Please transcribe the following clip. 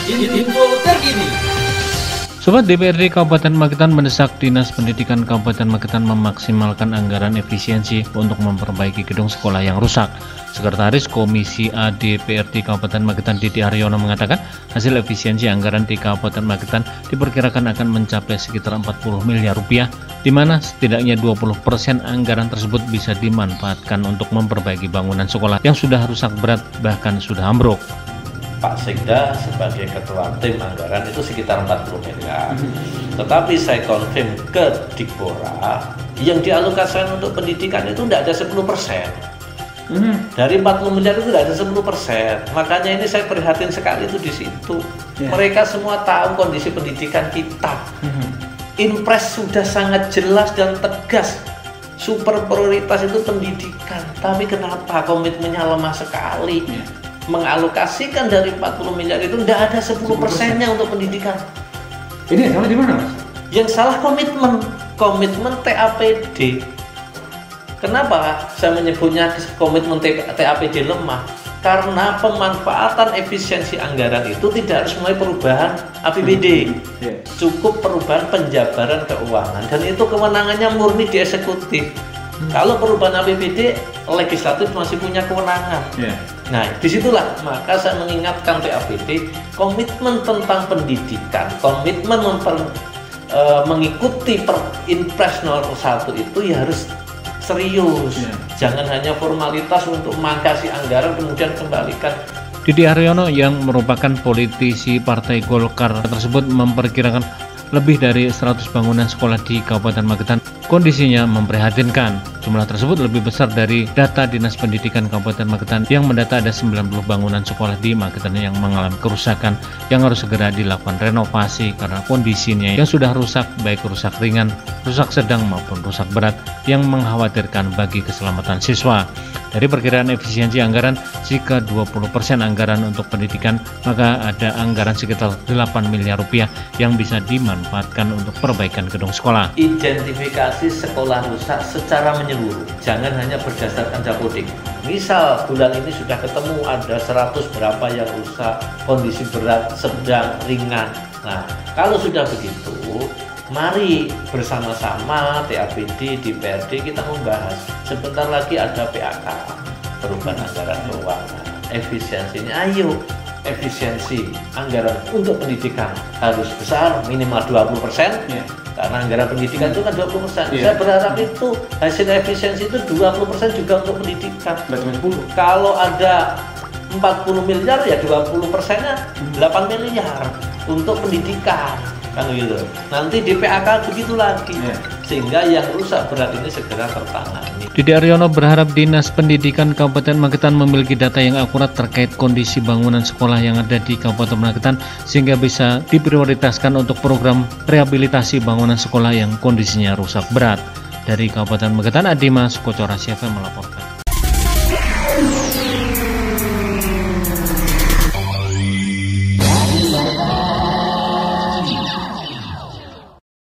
Info terkini. Sobat DPRD Kabupaten Magetan mendesak Dinas Pendidikan Kabupaten Magetan memaksimalkan anggaran efisiensi untuk memperbaiki gedung sekolah yang rusak. Sekretaris Komisi A DPRD Kabupaten Magetan Didi Haryono mengatakan hasil efisiensi anggaran di Kabupaten Magetan diperkirakan akan mencapai sekitar 40 miliar rupiah, di mana setidaknya 20% anggaran tersebut bisa dimanfaatkan untuk memperbaiki bangunan sekolah yang sudah rusak berat bahkan sudah ambruk. Pak Sekda sebagai ketua tim anggaran itu sekitar 40 miliar. Tetapi saya konfirm ke Dikpora yang dialokasikan untuk pendidikan itu tidak ada 10%. Dari 40 miliar itu tidak ada 10%. Makanya ini saya prihatin sekali itu di situ. Mereka semua tahu kondisi pendidikan kita. Impres sudah sangat jelas dan tegas. Super prioritas itu pendidikan. Tapi kenapa komitmennya lemah sekali? Mengalokasikan dari 40 miliar itu tidak ada 10%-nya untuk pendidikan. Ini salah di mana, Mas? Yang salah komitmen TAPD. Kenapa saya menyebutnya komitmen TAPD lemah? Karena pemanfaatan efisiensi anggaran itu tidak harus mulai perubahan APBD. Cukup perubahan penjabaran keuangan dan itu kewenangannya murni di eksekutif. Kalau perubahan APBD, legislatif masih punya kewenangan. Nah, disitulah maka saya mengingatkan TAPD, komitmen tentang pendidikan, komitmen mengikuti Impres nomor 1 itu ya harus serius. Jangan hanya formalitas untuk mengangkasi anggaran kemudian kembalikan. Didi Haryono yang merupakan politisi Partai Golkar tersebut memperkirakan lebih dari 100 bangunan sekolah di Kabupaten Magetan kondisinya memprihatinkan. Jumlah tersebut lebih besar dari data Dinas Pendidikan Kabupaten Magetan yang mendata ada 90 bangunan sekolah di Magetan yang mengalami kerusakan yang harus segera dilakukan renovasi karena kondisinya yang sudah rusak, baik rusak ringan, rusak sedang maupun rusak berat yang mengkhawatirkan bagi keselamatan siswa. Dari perkiraan efisiensi anggaran, jika 20% anggaran untuk pendidikan, maka ada anggaran sekitar 8 miliar rupiah yang bisa dimanfaatkan untuk perbaikan gedung sekolah. Identifikasi sekolah rusak secara menyeluruh, jangan hanya berdasarkan dapodik. Misal bulan ini sudah ketemu ada 100 berapa yang rusak, kondisi berat, sedang, ringan. Nah, kalau sudah begitu, mari bersama-sama TAPD, DPRD kita membahas. Sebentar lagi ada PAK, perubahan anggaran keuangan, efisiensinya. Ayo, efisiensi anggaran untuk pendidikan harus besar, minimal 20%. Karena anggaran pendidikan itu kan 20%. Saya berharap itu hasil efisiensi itu 20% juga untuk pendidikan. Kalau ada 40 miliar ya 20%-nya 8 miliar untuk pendidikan. Kan gitu. Nanti di PAK begitu lagi. Sehingga yang rusak berat ini segera tertangani. Didi Haryono berharap Dinas Pendidikan Kabupaten Magetan memiliki data yang akurat terkait kondisi bangunan sekolah yang ada di Kabupaten Magetan sehingga bisa diprioritaskan untuk program rehabilitasi bangunan sekolah yang kondisinya rusak berat. Dari Kabupaten Magetan, Adima Sukoco Rasya FM melaporkan.